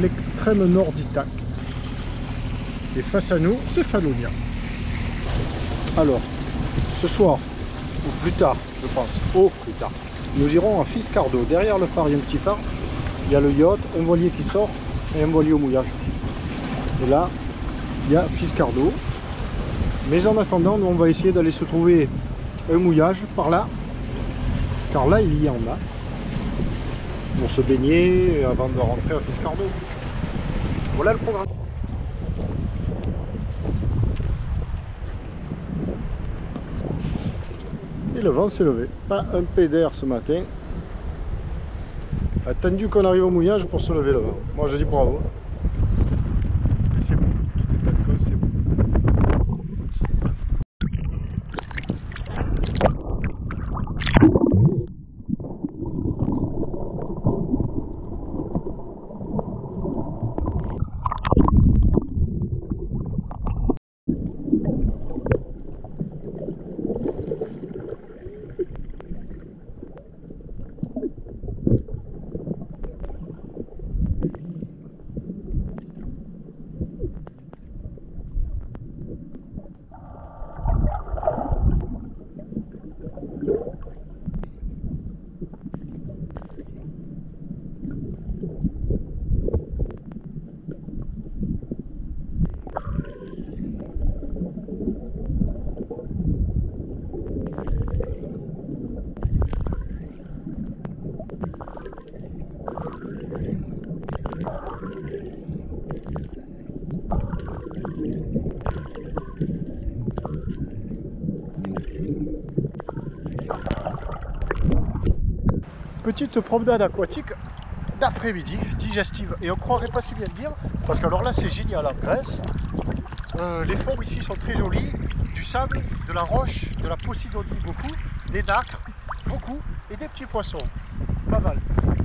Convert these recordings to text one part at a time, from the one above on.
l'extrême nord d'Itaque. Et face à nous, Cefalonia. Alors, ce soir, ou plus tard, je pense, au plus tard, nous irons à Fiscardo. Derrière le phare, il y a un petit phare, il y a le yacht, un voilier qui sort et un voilier au mouillage. Et là, il y a Fiscardo. Mais en attendant, nous, on va essayer d'aller se trouver un mouillage par là, car là, il y en a, pour se baigner avant de rentrer à Fiscardo. Voilà le programme. Et le vent s'est levé. Pas un pé d'air ce matin. Attendu qu'on arrive au mouillage pour se lever le vent. Moi je dis bravo. Et c'est bon. Tout est à cause, c'est bon. Petite promenade aquatique d'après-midi, digestive, et on croirait pas si bien dire, parce que alors là c'est génial en Grèce, les fonds ici sont très jolis, du sable, de la roche, de la posidonie beaucoup, des nacres, beaucoup, et des petits poissons, pas mal.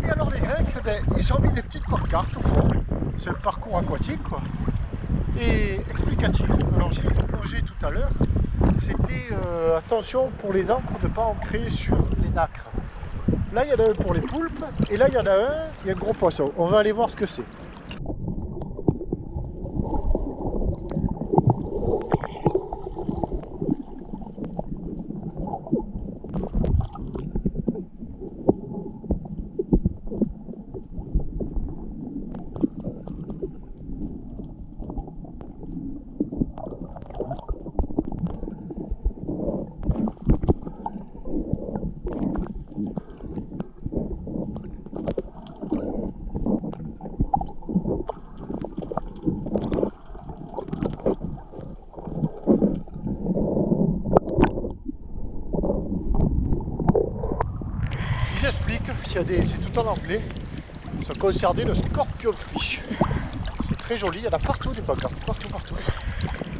Et alors les Grecs, ben, ils ont mis des petites pancartes au fond, c'est un parcours aquatique quoi, et explicatif. Alors j'ai plongé tout à l'heure, c'était attention pour les ancres de ne pas ancrer sur les nacres. Là, il y en a un pour les poulpes, et là, il y en a un, il y a un gros poisson. On va aller voir ce que c'est. J'explique, c'est tout en anglais, ça concernait le scorpionfish. C'est très joli, il y en a partout des pancartes, partout.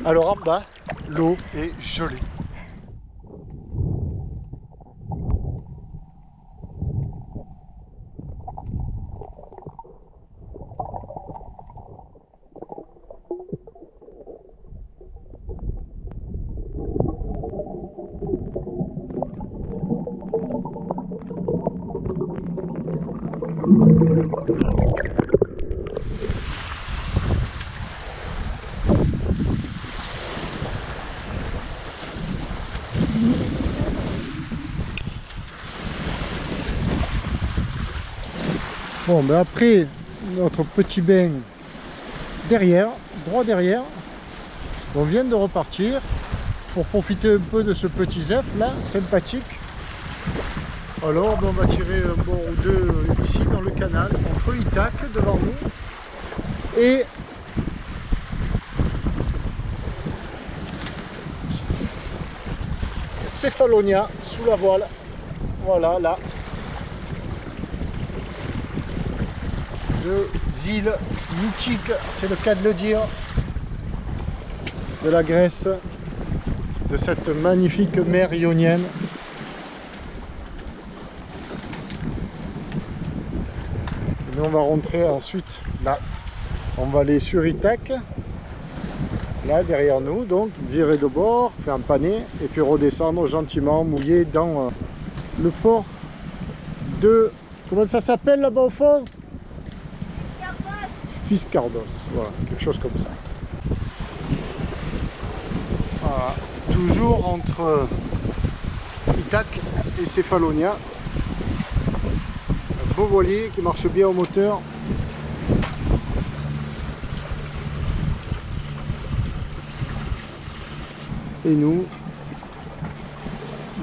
Alors en bas, l'eau est gelée. Bon, ben après notre petit bain derrière, droit derrière, on vient de repartir pour profiter un peu de ce petit zef là, sympathique. Alors ben, on va tirer un bord ou deux ici dans le canal, entre Itaque devant nous et Cefalonia sous la voile. Voilà, là. Deux îles mythiques, c'est le cas de le dire, de la Grèce, de cette magnifique mer ionienne. Et nous on va rentrer ensuite là, on va aller sur Itaque, là derrière nous, donc virer de bord, faire un pané et puis redescendre gentiment mouillé dans le port de, comment ça s'appelle là-bas au fond? Fiscardos, voilà, quelque chose comme ça. Voilà, toujours entre Ithaque et Céphalonia. Un beau voilier qui marche bien au moteur. Et nous,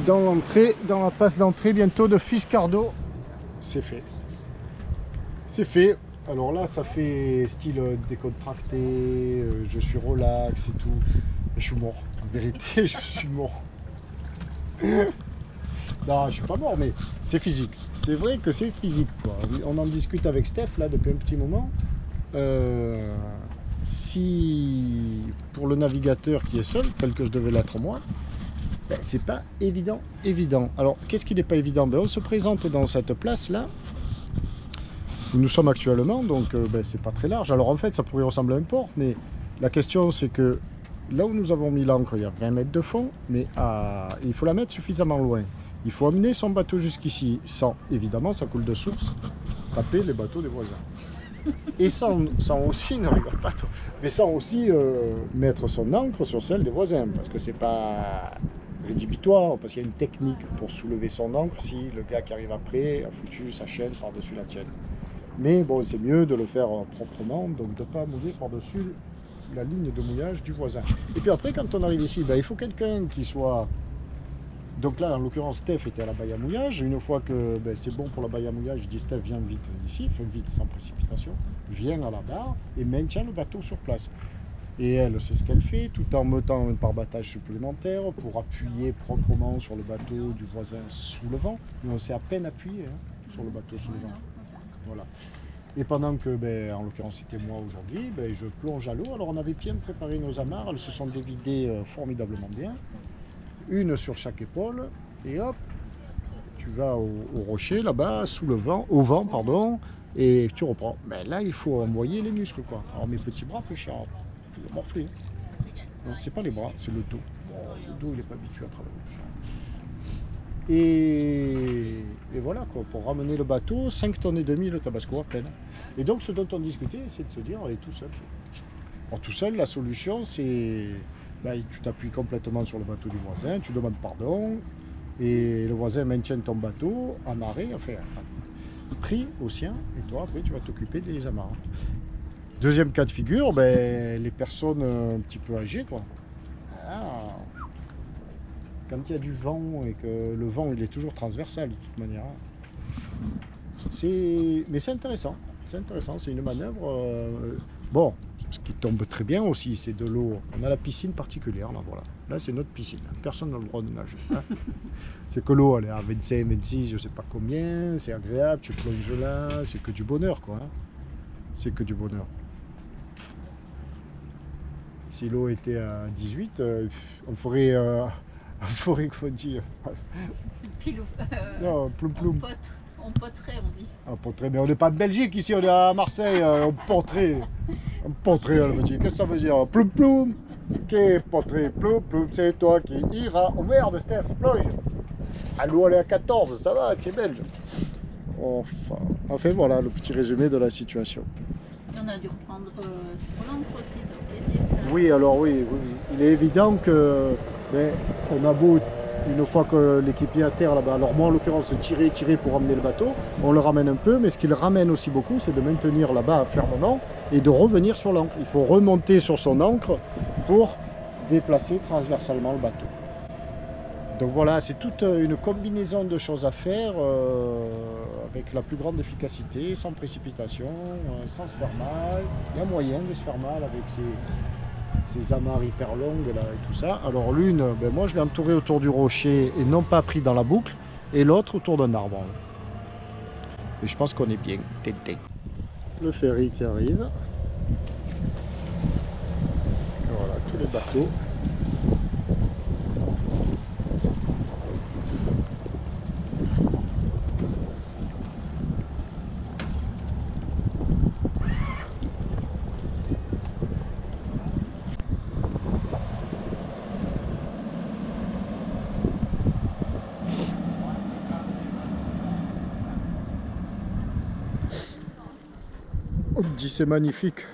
dans l'entrée, dans la passe d'entrée bientôt de Fiscardo, c'est fait. C'est fait. Alors là, ça fait style décontracté, je suis relax et tout. Et je suis mort. En vérité, je suis mort. Non, je suis pas mort, mais c'est physique. C'est vrai que c'est physique, quoi. On en discute avec Steph là depuis un petit moment. Si pour le navigateur qui est seul, tel que je devais l'être moi, ben, c'est pas évident. Alors, qu'est-ce qui n'est pas évident? Ben, on se présente dans cette place-là, où nous sommes actuellement, donc ben, c'est pas très large. Alors en fait, ça pourrait ressembler à un port, mais la question c'est que là où nous avons mis l'ancre, il y a 20 mètres de fond, mais il faut la mettre suffisamment loin. Il faut amener son bateau jusqu'ici, sans, évidemment, ça coule de source, taper les bateaux des voisins. Et sans aussi, ne rigole pas toi, mais sans aussi mettre son ancre sur celle des voisins, parce que c'est pas rédhibitoire, parce qu'il y a une technique pour soulever son ancre si le gars qui arrive après a foutu sa chaîne par-dessus la tienne. Mais bon, c'est mieux de le faire proprement, donc de ne pas mouiller par-dessus la ligne de mouillage du voisin. Et puis après, quand on arrive ici, ben, il faut quelqu'un qui soit... Donc là, en l'occurrence, Steph était à la baille à mouillage. Une fois que ben, c'est bon pour la baille à mouillage, je dis Steph, viens vite ici, fais vite, sans précipitation, viens à la barre et maintient le bateau sur place. Et elle, c'est ce qu'elle fait, tout en mettant un pare-battage supplémentaire pour appuyer proprement sur le bateau du voisin sous le vent. Mais on s'est à peine appuyé sur le bateau sous le vent. Voilà. Et pendant que, ben, en l'occurrence c'était moi aujourd'hui, ben, je plonge à l'eau. Alors on avait bien préparé nos amarres, elles se sont dévidées formidablement bien. Une sur chaque épaule, et hop, tu vas au rocher là-bas, sous le vent, au vent, pardon, et tu reprends. Mais là, il faut envoyer les muscles, quoi. Alors mes petits bras, fait cher, tu vas morfler. Non, c'est pas les bras, c'est le dos. Bon, le dos, il n'est pas habitué à travailler. Et voilà, quoi, pour ramener le bateau, 5 tonnes et demi le Tabasco à peine. Et donc, ce dont on discutait, c'est de se dire, on est tout seul. Alors, tout seul, la solution, c'est... Ben, tu t'appuies complètement sur le bateau du voisin, tu demandes pardon, et le voisin maintient ton bateau amarré, enfin, pris au sien, et toi, après, tu vas t'occuper des amarres. Deuxième cas de figure, ben, les personnes un petit peu âgées, quoi. Ah, quand il y a du vent, et que le vent, il est toujours transversal, de toute manière. Mais c'est intéressant, c'est une manœuvre... Bon, ce qui tombe très bien aussi, c'est de l'eau. On a la piscine particulière, là, voilà. Là, c'est notre piscine. Personne n'a le droit de nager. Hein. C'est que l'eau, elle est à 25, 26, je sais pas combien. C'est agréable, tu plonges là. C'est que du bonheur, quoi. Hein. C'est que du bonheur. Si l'eau était à 18, on ferait... comment dire Pilou. Non, ploum ploum. On poterait, on dit. On poterait, mais on n'est pas de Belgique ici, on est à Marseille, on poterait. On poterait, elle me dit. Qu'est-ce que ça veut dire? Ploum ploum. Ok, poterait, ploum ploum, c'est toi qui iras. Oh merde, Steph, plonge. Ah, l'eau elle est à 14, ça va, tu es belge. Enfin, voilà le petit résumé de la situation. Et on a dû reprendre sur l'ancre aussi, donc ça... Oui, alors oui. Il est évident que ben, on a beau, une fois que l'équipier est à terre là-bas, alors moi en l'occurrence tirer pour ramener le bateau, on le ramène un peu, mais ce qu'il ramène aussi beaucoup, c'est de maintenir là-bas fermement et de revenir sur l'ancre. Il faut remonter sur son ancre pour déplacer transversalement le bateau. Donc voilà, c'est toute une combinaison de choses à faire avec la plus grande efficacité, sans précipitation, sans se faire mal. Il y a moyen de se faire mal avec ces amarres hyper longues là et tout ça. Alors l'une, ben moi je l'ai entourée autour du rocher et non pas pris dans la boucle, et l'autre autour d'un arbre. Et je pense qu'on est bien. Tété. Le ferry qui arrive. Et voilà, tous les bateaux. On dit c'est magnifique.